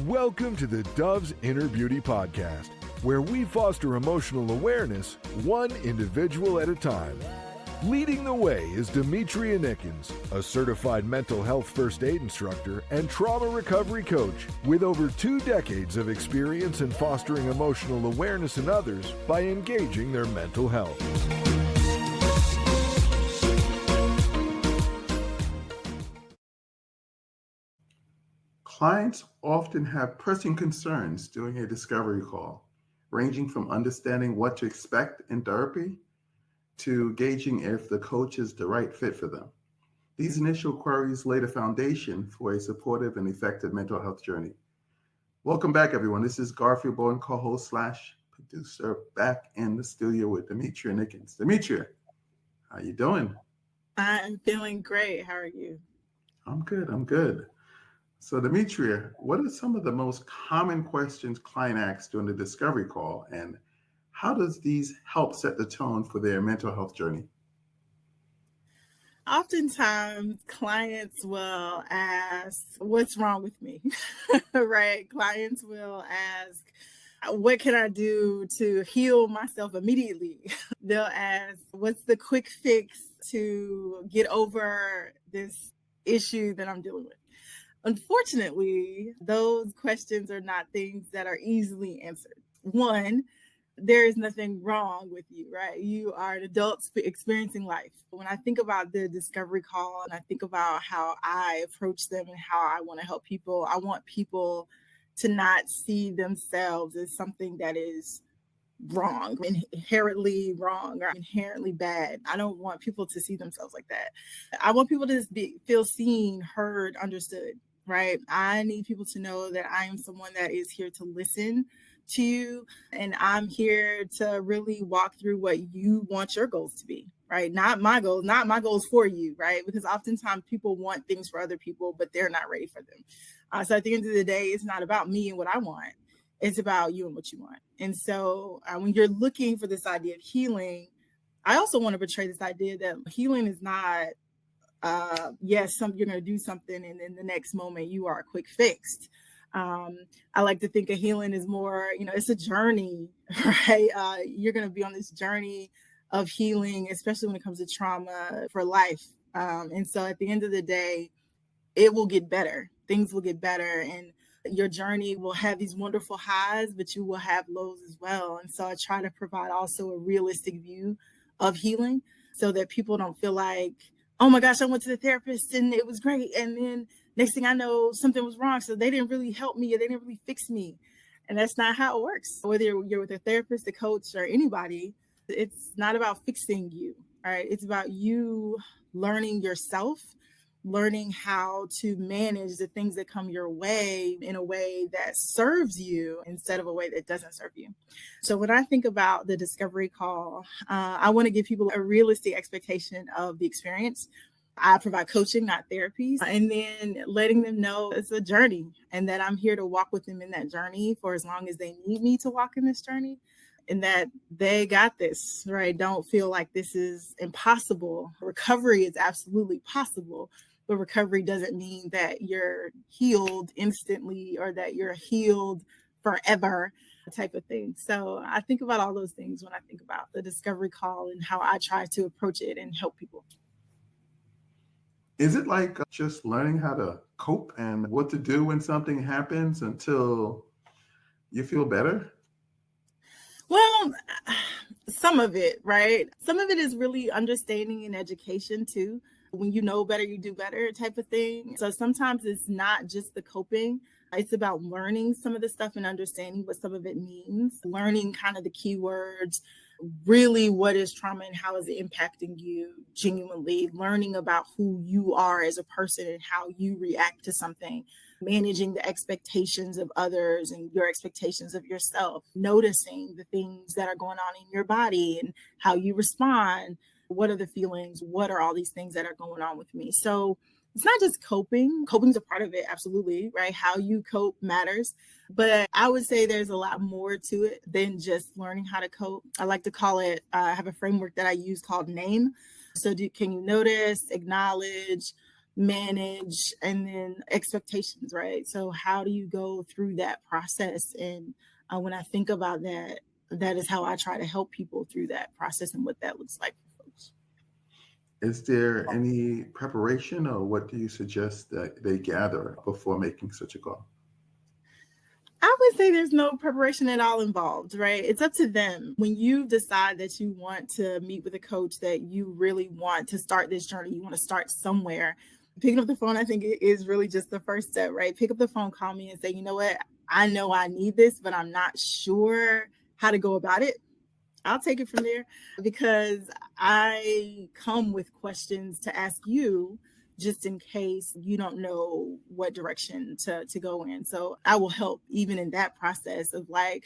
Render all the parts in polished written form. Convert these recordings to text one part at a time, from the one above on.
Welcome to the Dove's Inner Beauty Podcast, where we foster emotional awareness one individual at a time. Leading the way is Demetria Nickens, a certified mental health first aid instructor and trauma recovery coach with over 2 decades of experience in fostering emotional awareness in others by engaging their mental health. Clients often have pressing concerns during a discovery call, ranging from understanding what to expect in therapy to gauging if the coach is the right fit for them. These initial queries lay the foundation for a supportive and effective mental health journey. Welcome back, everyone. This is Garfield Bowen, co-host / producer, back in the studio with Demetria Nickens. Demetria, how you doing? I'm feeling great. How are you? I'm good. So, Demetria, what are some of the most common questions client asks during the discovery call, and how does these help set the tone for their mental health journey? Oftentimes, clients will ask, what's wrong with me? Right? Clients will ask, what can I do to heal myself immediately? They'll ask, what's the quick fix to get over this issue that I'm dealing with? Unfortunately, those questions are not things that are easily answered. One, there is nothing wrong with you, right? You are an adult experiencing life. When I think about the discovery call and I think about how I approach them and how I want to help people, I want people to not see themselves as something that is wrong, inherently wrong or inherently bad. I don't want people to see themselves like that. I want people to feel seen, heard, understood, right? I need people to know that I am someone that is here to listen to you, and I'm here to really walk through what you want your goals to be, right? Not my goals for you, right? Because oftentimes people want things for other people, but they're not ready for them. So at the end of the day, it's not about me and what I want. It's about you and what you want. And so when you're looking for this idea of healing, I also want to portray this idea that healing is not, you're going to do something and then the next moment you are quick fixed. I like to think of healing is more, it's a journey, right? You're going to be on this journey of healing, especially when it comes to trauma for life. And so at the end of the day, it will get better. Things will get better. And your journey will have these wonderful highs, but you will have lows as well. And so I try to provide also a realistic view of healing so that people don't feel like, oh my gosh, I went to the therapist and it was great. And then next thing I know, something was wrong. So they didn't really help me or they didn't really fix me. And that's not how it works. Whether you're with a therapist, a coach, or anybody, it's not about fixing you, right? It's about you learning yourself, learning how to manage the things that come your way in a way that serves you instead of a way that doesn't serve you. So when I think about the discovery call, I want to give people a realistic expectation of the experience. I provide coaching, not therapy, and then letting them know it's a journey and that I'm here to walk with them in that journey for as long as they need me to walk in this journey, and that they got this, right? Don't feel like this is impossible. Recovery is absolutely possible. But recovery doesn't mean that you're healed instantly or that you're healed forever type of thing. So I think about all those things when I think about the discovery call and how I try to approach it and help people. Is it like just learning how to cope and what to do when something happens until you feel better? Well, some of it, right? Some of it is really understanding and education too. When you know better, you do better type of thing. So sometimes it's not just the coping. It's about learning some of the stuff and understanding what some of it means, learning kind of the keywords, really what is trauma and how is it impacting you genuinely, learning about who you are as a person and how you react to something, managing the expectations of others and your expectations of yourself, noticing the things that are going on in your body and how you respond. What are the feelings? What are all these things that are going on with me? So it's not just coping. Coping's a part of it, absolutely, right? How you cope matters. But I would say there's a lot more to it than just learning how to cope. I like to call it, I have a framework that I use called NAME. So can you notice, acknowledge, manage, and then expectations, right? So how do you go through that process? And when I think about that, that is how I try to help people through that process and what that looks like for folks. Is there any preparation, or what do you suggest that they gather before making such a call? I would say there's no preparation at all involved, right? It's up to them. When you decide that you want to meet with a coach, that you really want to start this journey, you want to start somewhere, picking up the phone, I think it is really just the first step, right? Pick up the phone, call me and say, you know what? I know I need this, but I'm not sure how to go about it. I'll take it from there, because I come with questions to ask you just in case you don't know what direction to go in. So I will help even in that process of like,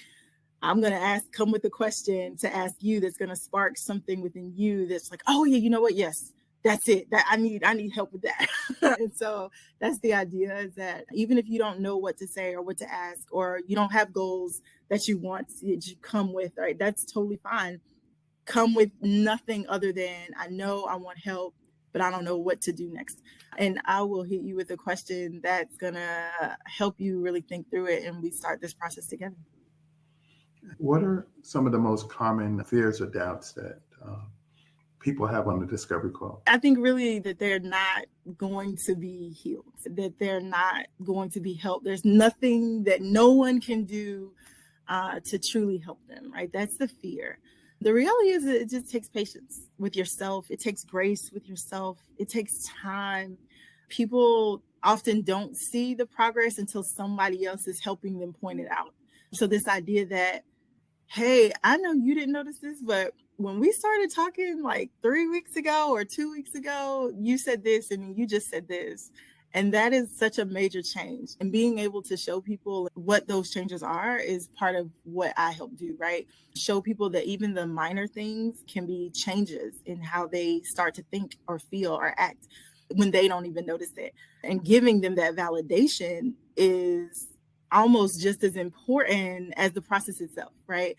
I'm going to come with a question to ask you that's going to spark something within you that's like, oh yeah, you know what? Yes, that's it. That I need help with that. And so that's the idea, is that even if you don't know what to say or what to ask, or you don't have goals that you come with, right? That's totally fine. Come with nothing other than, I know I want help, but I don't know what to do next. And I will hit you with a question that's going to help you really think through it. And we start this process together. What are some of the most common fears or doubts that people have on the discovery call? I think really that they're not going to be healed, that they're not going to be helped. There's nothing that no one can do to truly help them, right? That's the fear. The reality is that it just takes patience with yourself. It takes grace with yourself. It takes time. People often don't see the progress until somebody else is helping them point it out. So this idea that, hey, I know you didn't notice this, but when we started talking like 3 weeks ago or 2 weeks ago, you said this and you just said this. And that is such a major change. And being able to show people what those changes are is part of what I help do, right? Show people that even the minor things can be changes in how they start to think or feel or act when they don't even notice it. And giving them that validation is almost just as important as the process itself, right?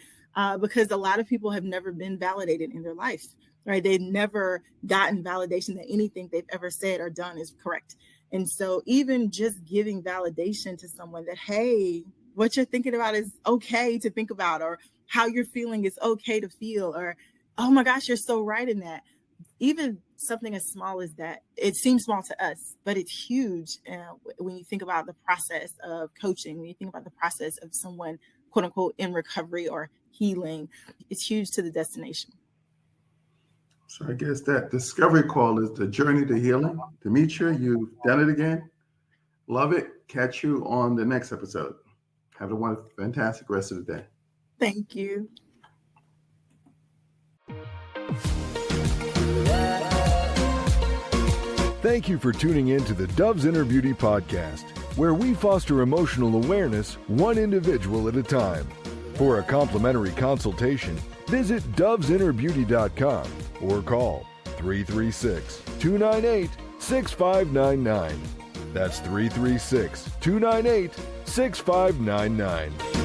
Because a lot of people have never been validated in their life, right? They've never gotten validation that anything they've ever said or done is correct. And so even just giving validation to someone that, hey, what you're thinking about is okay to think about, or how you're feeling is okay to feel, or, oh my gosh, you're so right in that. Even something as small as that, it seems small to us, but it's huge when you think about the process of coaching, when you think about the process of someone, quote unquote, in recovery or healing, it's huge to the destination. So I guess that discovery call is the journey to healing. Demetria, you've done it again. Love it. Catch you on the next episode. Have a wonderful, fantastic rest of the day. Thank you. Thank you for tuning in to the Dove's Inner Beauty podcast, where we foster emotional awareness one individual at a time. For a complimentary consultation, visit dovesinnerbeauty.com or call 336-298-6599. That's 336-298-6599.